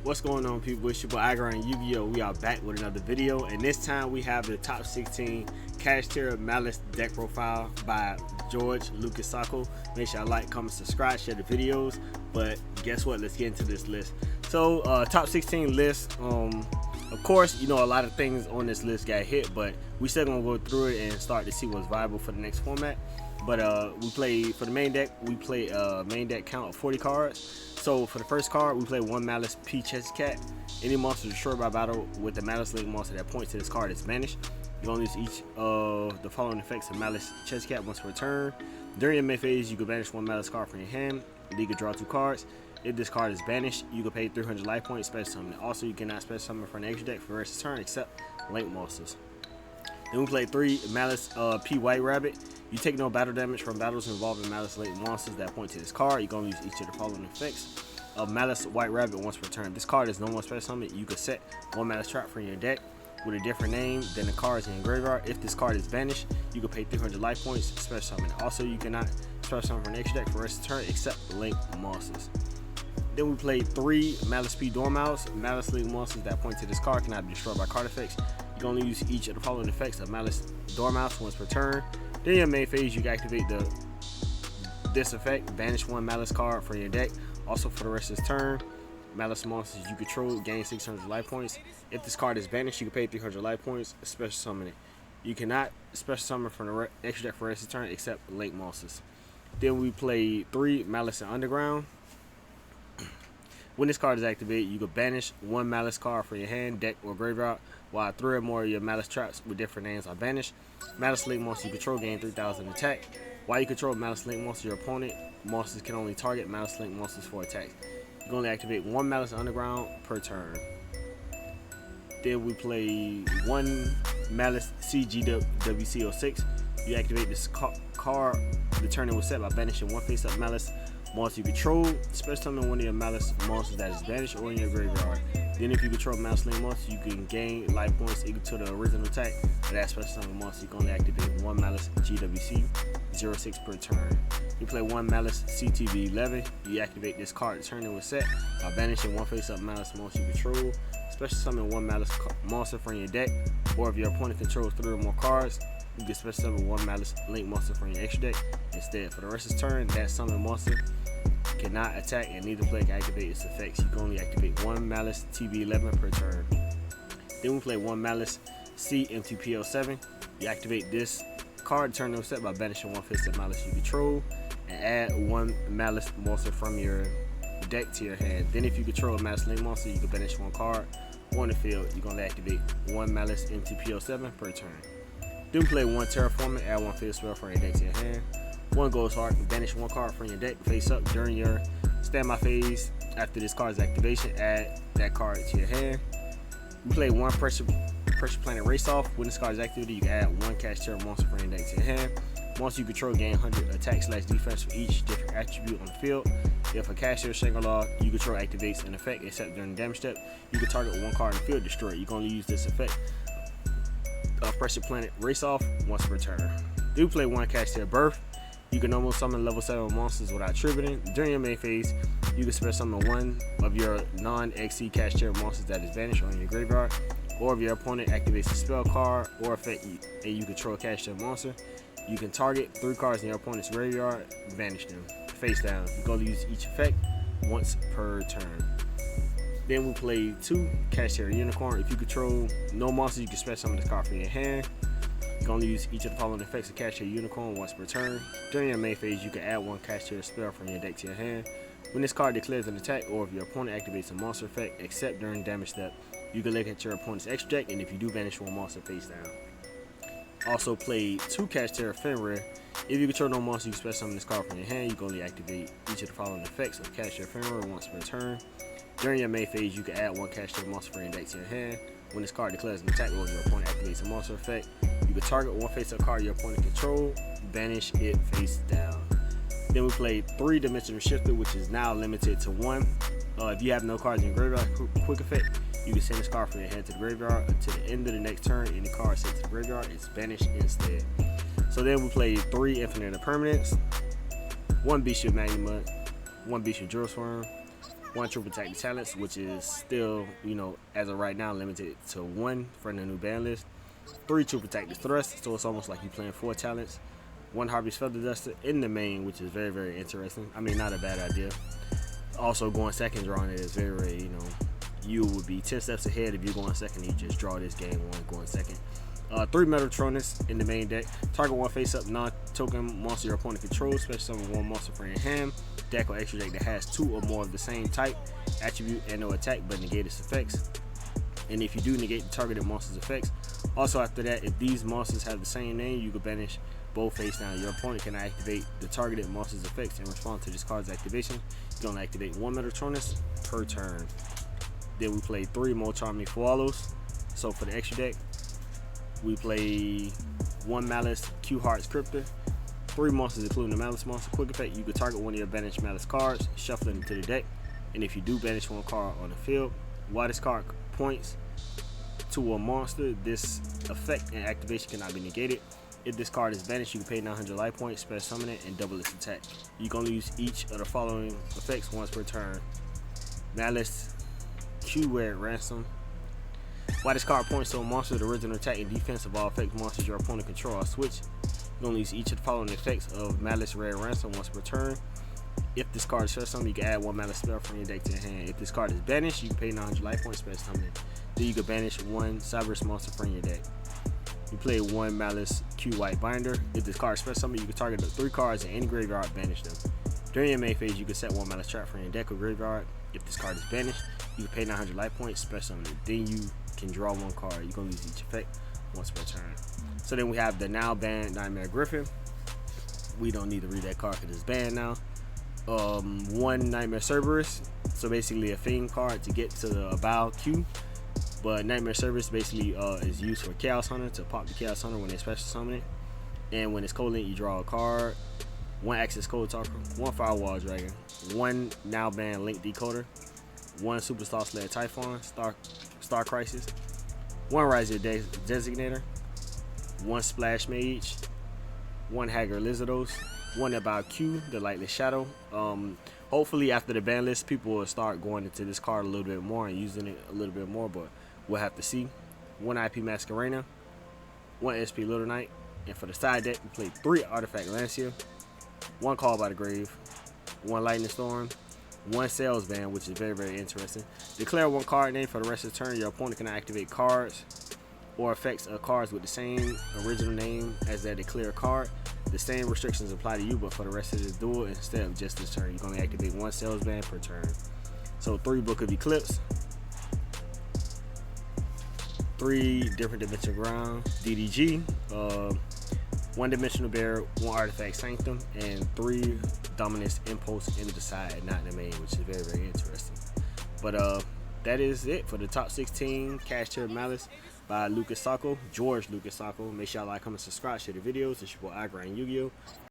What's going on, people? It's your boy Igor and Yu-Gi-Oh! We are back with another video, and this time we have the top 16 Kashtira Maliss deck profile by George Lucasako. Make sure y'all like, comment, subscribe, share the videos. But guess what? Let's get into this list. So top 16 list. Of course, you know, a lot of things on this list got hit, but we still gonna go through it and start to see what's viable for the next format. But we play for the main deck. We play main deck count of 40 cards. So for the first card, we play one Maliss P Chest Cat. Any monster destroyed by battle with the Maliss Link monster that points to this card is banished. You can use each of the following effects of Maliss Chest Cat once per turn. During your main phase, you can banish one Maliss card from your hand. Then you can draw 2 cards. If this card is banished, you can pay 300 life points special summon. Also, you cannot special summon from an extra deck for the rest of the turn except Link monsters. Then we play 3 Maliss P White Rabbit. You take no battle damage from battles involving Maliss Link monsters that point to this card. You're going to use each of the following effects of Maliss White Rabbit once per turn. This card is no more special summon. You can set one Maliss trap from your deck with a different name than the cards in your graveyard. If this card is banished, you can pay 300 life points special summon. Also, you cannot special summon from an extra deck for the rest of the turn except Link monsters. Then we played 3 Maliss P Dormouse. Maliss Link monsters that point to this card cannot be destroyed by card effects. You can only use each of the following effects of Maliss Dormouse once per turn. Then in your main phase, you can activate this effect, banish one Maliss card from your deck. Also for the rest of this turn, Maliss monsters you control gain 600 life points. If this card is banished, you can pay 300 life points, special summon it. You cannot special summon from the extra deck for the rest of the turn except Link monsters. Then we play 3 Maliss in Underground. When this card is activated, you can banish one Maliss card from your hand, deck, or graveyard, while 3 or more of your Maliss traps with different names are banished. Maliss Link monster you control gain 3000 attack. While you control Maliss Link monster, your opponent monsters can only target Maliss Link monsters for attacks. You can only activate one Maliss Underground per turn. Then we play 1 Maliss CGWC06. You activate this card, the turn it was set by banishing one face-up Maliss monster you control. Special summon one of your Maliss monsters that is banished or in your graveyard. Then if you control Maliss Link monster, you can gain life points equal to the original attack of that special summon monster. You can only activate one Maliss GWC 06 per turn. You play 1 Maliss CTV 11. You activate this card to turn it was set by banishing one face-up Maliss monster you control. Special summon one Maliss monster from your deck, or if your opponent controls 3 or more cards, you can special summon one Maliss Link monster from your extra deck instead. For the rest of the turn, that summon monster cannot attack and neither player can activate its effects. You can only activate 1 Maliss TB11 per turn. Then we play 1 Maliss CMTPL7. You activate this card, turn it set by banishing one face-up Maliss you control, and add 1 Maliss monster from your deck to your hand. Then if you control a Maliss Link monster, you can banish one card on the field. You're going to activate 1 Maliss MTPL7 per turn. Then we play 1 Terraforming, add 1 field spell from your deck to your hand. 1 Ghost Heart, banish one card from your deck face up during your standby phase. After this card's activation, add that card to your hand. We play 1 Pressure Planet Race Off. When this card is activated, you can add 1 Kashtira monster from your deck to your hand. Monster you control gain 100 attack/defense for each different attribute on the field. If a Kashtira Shangri-La you control activates an effect except during the damage step, you can target 1 card in the field, destroy it. You can only use this effect of Pressure Planet Race Off once per turn. Do play 1 Kashtira Birth. You can almost summon level 7 monsters without tributing. During your main phase, you can special summon 1 of your non-XC Kashtira monsters that is banished or in your graveyard. Or if your opponent activates a spell card or effect and you control a Kashtira monster, you can target 3 cards in your opponent's graveyard, banish them face down. You're going to use each effect once per turn. Then we play 2 Kashtira Unicorn. If you control no monsters, you can special summon this card from your hand. You can only use each of the following effects of Kashtira Unicorn once per turn. During your main phase, you can add 1 Kashtira spell from your deck to your hand. When this card declares an attack, or if your opponent activates a monster effect, except during damage step, you can look at your opponent's extra deck, and if you do, banish 1 monster face down. Also play 2 Kashtira Fenrir. If you control no monster, you can special summon this card from your hand. You can only activate each of the following effects of Kashtira Fenrir once per turn. During your main phase, you can add 1 Kashtira monster from your deck to your hand. When this card declares an attack, or if your opponent activates a monster effect, you can target 1 face-up card your opponent control, banish it face down. Then we play 3 Dimensional Shifter, which is now limited to 1. If you have no cards in your graveyard, quick effect, you can send this card from your hand to the graveyard until the end of the next turn. Any card sent to the graveyard is banished instead. So then we play 3 Infinite Impermanence, 1 Bishop Magnemite, 1 Bishop Jewel Swarm, 1 True Protected Talents, which is still, you know, as of right now, limited to 1 for the new ban list. 3 True Protected Thrust, so it's almost like you're playing 4 talents. 1 Harvey's Feather Duster in the main, which is very, very interesting. I mean, not a bad idea. Also, going second drawing it is very, very, you know, you would be 10 steps ahead if you're going second and you just draw this game 1 going second. 3 Metatronus in the main deck. Target 1 face-up non-token monster your opponent controls, special summon 1 monster from your hand. Deck or extra deck that has 2 or more of the same type, attribute, and no attack, but negate its effects. And if you do negate the targeted monster's effects, also after that, if these monsters have the same name, you can banish both face down. Your opponent can activate the targeted monster's effects in response to this card's activation. You can activate 1 Metatronus per turn. Then we play 3 more Charming Swallows. So for the extra deck, we play 1 Malice Q Hearts Cryptor. 3 monsters including the Malice monster. Quick effect, you can target 1 of your banished Malice cards, shuffle it into the deck, and if you do banish 1 card on the field, while this card points to a monster, this effect and activation cannot be negated. If this card is banished, you can pay 900 life points, special summon it, and double its attack. You can only use each of the following effects once per turn. Malice Q Red Ransom. While this card points to a monster, the original attack and defense of all effect monsters your opponent control are switched. You can only use each of the following effects of Malice Red Ransom once per turn. If this card is special summoned, you can add 1 Malice spell from your deck to your hand. If this card is banished, you can pay 900 life points, special summon it. Then you can banish 1 Cyberus monster from your deck. You play 1 Malice Q White Binder. If this card is special summoned, you can target the 3 cards in any graveyard, banish them. During your main phase, you can set 1 Malice Trap from your deck or graveyard. If this card is banished, you can pay 900 life points, special summon it. Then you can draw 1 card. You can use each effect once per turn. So then we have the now banned Nightmare Griffin. We don't need to read that card because it's banned now. 1 Nightmare Cerberus. So basically a Fiend card to get to the Bow Q. But Nightmare Cerberus basically is used for Chaos Hunter to pop the Chaos Hunter when they special summon it. And when it's cold link, you draw a card. 1 Access Code Talker, 1 Firewall Dragon, 1 now banned Link Decoder, 1 Superstar Slayer Typhon, Star Crisis, 1 Riser Designator, 1 Splash Mage, 1 Haggard Lizardos, 1 About Q, the Lightless Shadow. Hopefully after the ban list, people will start going into this card a little bit more and using it a little bit more, but we'll have to see. 1 IP Masquerena, 1 SP Little Knight, and for the side deck, we play 3 Artifact Lancia, 1 Call by the Grave, 1 Lightning Storm, 1 Sales Band, which is very, very interesting. Declare 1 card name for the rest of the turn. Your opponent can activate cards or effects of cards with the same original name as that declared card. The same restrictions apply to you, but for the rest of this duel, instead of just this turn, you're going to activate 1 Sales Band per turn. So 3 Book of Eclipse, 3 Different Dimension Ground, DDG, 1 Dimensional Bear, 1 Artifact Sanctum, and 3 Dominance Impulse in the side, not in the main, which is very, very interesting. But that is it for the top 16 Kashtira Maliss by George Lucas Sacco. Make sure y'all like, comment, subscribe, share the videos. It's your boy Yu-Gi-Oh!